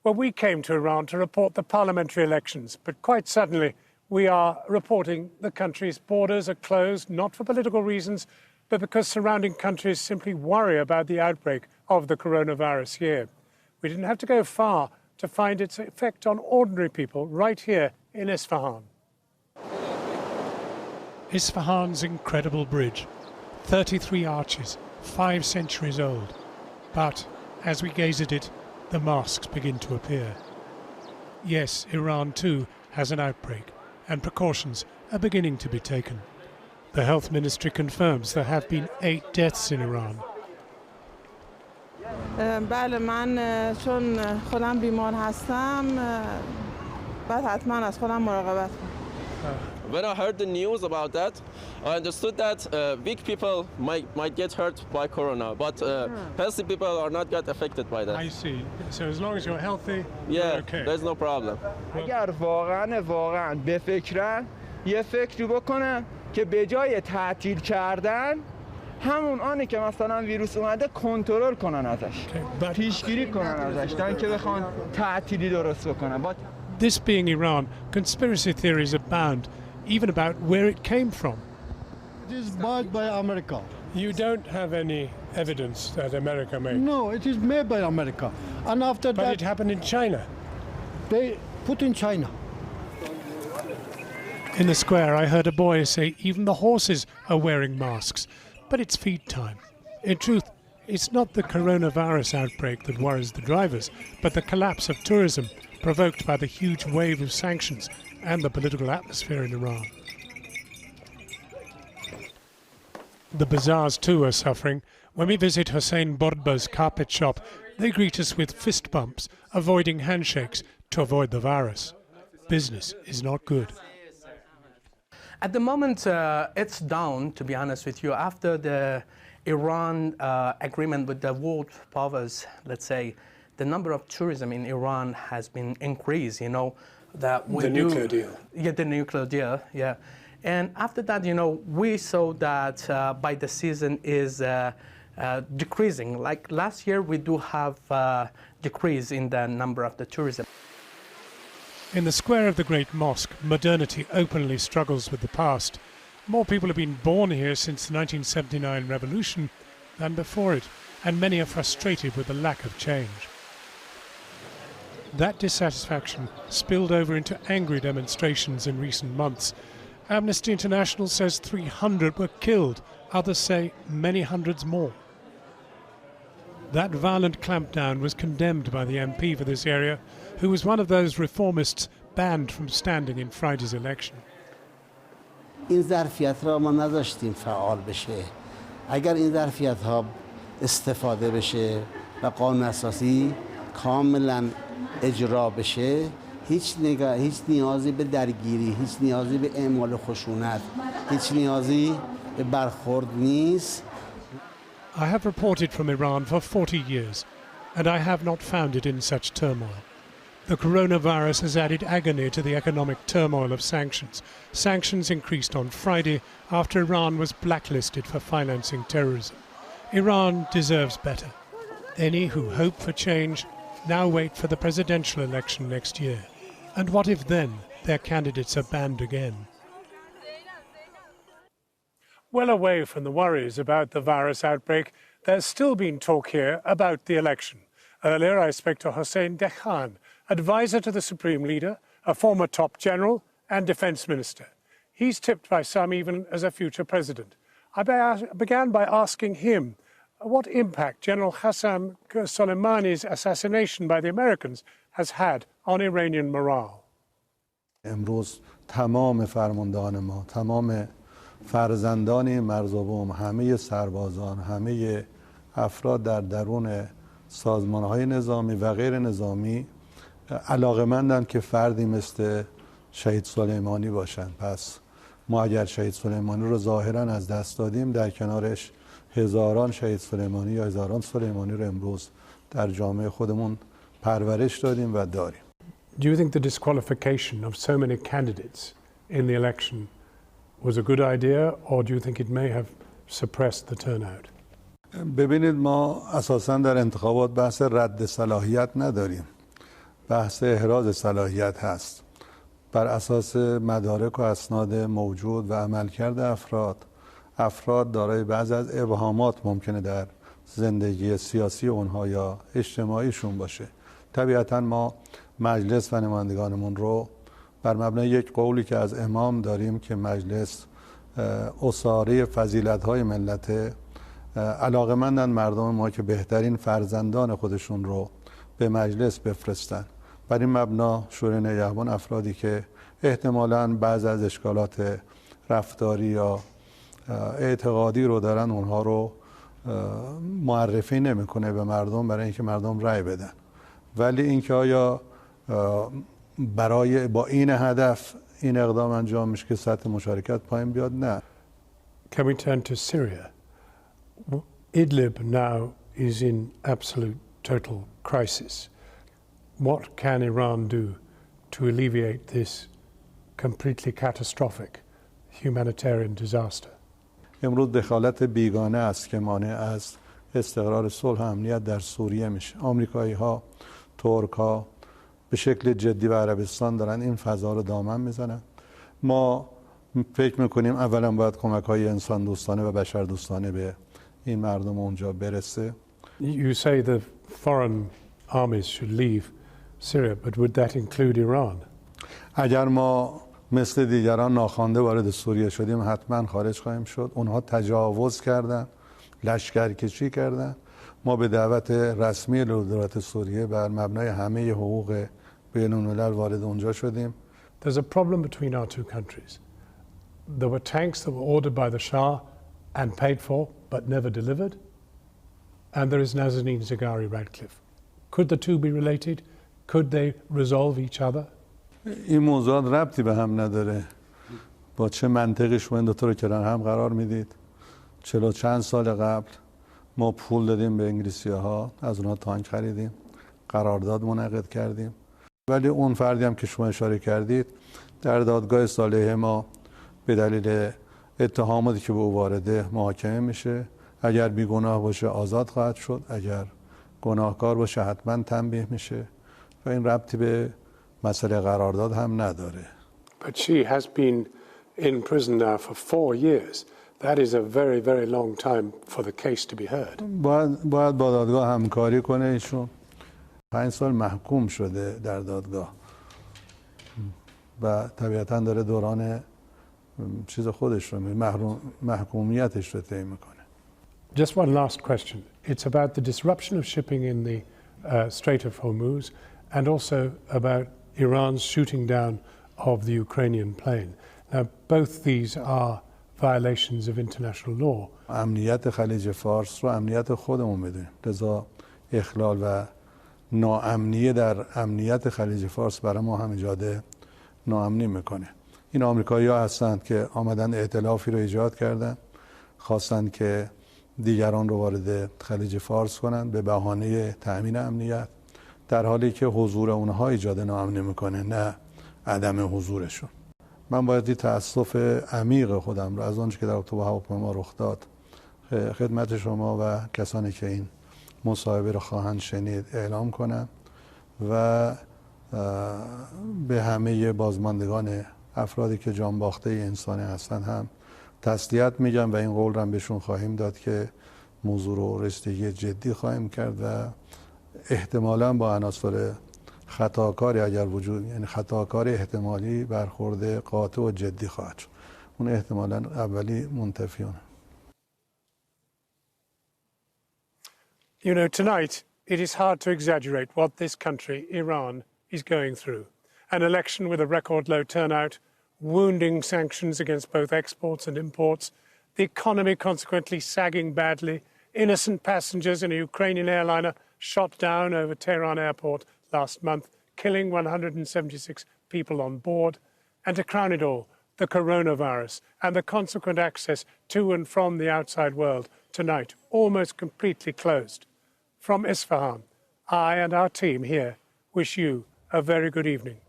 Well, we came to Iran to report the parliamentary elections, but quite suddenly we are reporting the country's borders are closed, not for political reasons, but because surrounding countries simply worry about the outbreak of the coronavirus here. We didn't have to go far to find its effect on ordinary people right here in Isfahan. Isfahan's incredible bridge, 33 arches, 5 centuries old. But as we gaze at it, the masks begin to appear. Yes, Iran too has an outbreak, and precautions are beginning to be taken. The health ministry confirms there have been 8 deaths in Iran. بله من چون خودم بیمار هستم بعد حتما از خودم مراقبت کنم. When I heard the news about that, I understood that weak people might get hurt by corona, but healthy people are not get affected by that. I see. So as long as you're healthy, yeah, you're okay. There's no problem. اگر واقعا بفکرن یه فکری بکنن که به جای تعطیل کردن همون آنی که مثلا ویروس اومده کنترل کنن ازش پیشگیری کنن ازش تا اینکه بخوان تعطیلی درست بکنن. This being Iran, conspiracy theories abound, even about where it came from. It is bought by America. You don't have any evidence that America made? No, it is made by America. And after but that... it happened in China? They put in China. In the square, I heard a boy say even the horses are wearing masks. But it's feed time. In truth, it's not the coronavirus outbreak that worries the drivers, but the collapse of tourism provoked by the huge wave of sanctions and the political atmosphere in Iran. The bazaars too are suffering. When we visit Hossein Dehghan's carpet shop, they greet us with fist bumps, avoiding handshakes to avoid the virus. Business is not good. At the moment, it's down, to be honest with you. After the Iran agreement with the world powers, let's say, the number of tourism in Iran has been increased, you know. The nuclear deal. Yeah, the nuclear deal, yeah. And after that, you know, we saw that by the season is decreasing. Like last year, we do have decrease in the number of the tourism. In the square of the Great Mosque, modernity openly struggles with the past. More people have been born here since the 1979 revolution than before it, and many are frustrated with the lack of change. That dissatisfaction spilled over into angry demonstrations in recent months. Amnesty International says 300 were killed, others say many hundreds more. That violent clampdown was condemned by the MP for this area, who was one of those reformists banned from standing in Friday's election. این ظرفیت را ما نذاشتیم فعال بشه. اگر این ظرفیت ها استفاده بشه و قانون اساسی کاملا اجرا بشه، هیچ نیازی به درگیری، هیچ نیازی به اعمال خشونت، هیچ نیازی به برخورد نیست. I have reported from Iran for 40 years, and I have not found it in such turmoil. The coronavirus has added agony to the economic turmoil of sanctions. Sanctions increased on Friday after Iran was blacklisted for financing terrorism. Iran deserves better. Any who hope for change now wait for the presidential election next year. And what if then their candidates are banned again? Well away from the worries about the virus outbreak, there's still been talk here about the election. Earlier, I spoke to Hossein Dehghan, advisor to the Supreme Leader, a former top general and defense minister. He's tipped by some even as a future president. I began by asking him what impact General Qasem Soleimani's assassination by the Americans has had on Iranian morale. امروز تمام فرماندهان ما، تمام فرزندان مرزبان، همه سربازان، همه افراد در درون سازمان‌های نظامی و غیر نظامی علاقه‌مندند که فردی مثل شهید سلیمانی باشند. پس ما اگر شهید سلیمانی رو ظاهراً از دست دادیم، در کنارش هزاران شهید سلیمانی یا هزاران سلیمانی رو امروز در جامعه خودمون پرورش دادیم و داریم. Do you think the disqualification of so many candidates in the election was a good idea, or do you think it may have suppressed the turnout? ببینید، ما اساساً در انتخابات بحث رد صلاحیت نداریم. بحث احراز صلاحیت هست. بر اساس مدارک و اسناد موجود و عملکرد افراد دارای بعضی از ابهامات ممکنه در زندگی سیاسی اونها یا اجتماعیشون باشه. طبیعتا ما مجلس و نمایندگانمون رو بر مبنای یک قولی که از امام داریم که مجلس اساره فضیلت‌های ملت، علاقه‌مندن مردم ما که بهترین فرزندان خودشون رو به مجلس بفرستن. بر این مبنا شورای نگهبان افرادی که احتمالاً بعض از اشکالات رفتاری یا اعتقادی رو دارن اونها رو معرفی نمیکنه به مردم برای اینکه مردم رأی بدن. ولی اینکه آیا برای با این هدف این اقدام انجام میشه که سطح مشارکت پایین بیاد؟ نه. Can we turn to Syria? Idlib now is in absolute total crisis. What can Iran do to alleviate this completely catastrophic humanitarian disaster? امروز دخالت بیگانه است که مانع از استقرار صلح و امنیت در سوریه میشه. آمریکایی‌ها، ترک‌ها به شکل جدی و عربستان دارن این فضا رو دامن میزنن. ما فکر میکنیم اولا باید کمک‌های انسان دوستانه و بشر دوستانه به این مردم اونجا برسه. You say the foreign armies should leave Syria, but would that include Iran? اگر ما مثل دیگران ناخوانده وارد سوریه شدیم حتما خارج خواهیم شد. اونها تجاوز کردن، لشکرکشی کردن. ما به دعوت رسمی دولت سوریه بر مبنای همه حقوق بین الملل وارد اونجا شدیم. There's a problem between our two countries. There were tanks that were ordered by the Shah and paid for but never delivered. And there is Nazanin Zaghari Ratcliffe. Could the two be related? Could they resolve each other? این موضوعات ربطی به هم نداره. با چه منطقی شما این دوتا رو کنار هم قرار میدید؟ 40 چند سال قبل ما پول دادیم به انگلیسی‌ها، از اونها تانک خریدیم، قرارداد منعقد کردیم. ولی اون فردی هم که شما اشاره کردید در دادگاه صالح ما به دلیل اتهاماتی که به او وارده محاکمه میشه. اگر بیگناه باشه آزاد خواهد شد، اگر گناهکار باشه حتما تنبیه میشه و این ربطی به مسئله قرارداد هم نداره. But she has been in prison now for 4 years. That is a very, very long time for the case to be heard. باید با دادگاه همکاری کنه. ایشون 5 سال محکوم شده در دادگاه و طبیعتا داره دوران چیز خودش رو محکومیتش رو طی میکنه. Just one last question. It's about the disruption of shipping in the Strait of Hormuz and also about Iran's shooting down of the Ukrainian plane. Now, both these are violations of international law. امنیت خلیج فارس رو امنیت خودمون میدونیم. لذا اخلال و ناامنی در امنیت خلیج فارس برای ما هم ایجاد ناامنی میکنه. این آمریکایی‌ها هستند که آمدن ائتلافی رو ایجاد کردن، خواستند که دیگران رو وارد خلیج فارس کنن به بهانه تأمین امنیت، در حالی که حضور اونها ایجاد ناامنی میکنه نه عدم حضورشون. من باید تأسف عمیق خودم رو از آنچه که در اکتبر هواپیما رخ داد خدمت شما و کسانی که این مصاحبه رو خواهند شنید اعلام کنم و به همه بازماندگان افرادی که جان باخته انسانی هستند هم تسلیت میگم و این قول رو بهشون خواهیم داد که موضوع رو رسیدگی جدی خواهیم کرد و احتمالاً با عناصر خطاکاری اگر وجود یعنی خطاکاری احتمالی برخورد قاطع و جدی خواهد شد. اون احتمالاً اولی منتفیونه. You know, tonight it is hard to exaggerate what this country, Iran, is going through. An election with a record low turnout, wounding sanctions against both exports and imports, the economy consequently sagging badly, innocent passengers in a Ukrainian airliner shot down over Tehran airport last month, killing 176 people on board, and to crown it all, the coronavirus and the consequent access to and from the outside world tonight, almost completely closed. From Isfahan, I and our team here wish you a very good evening.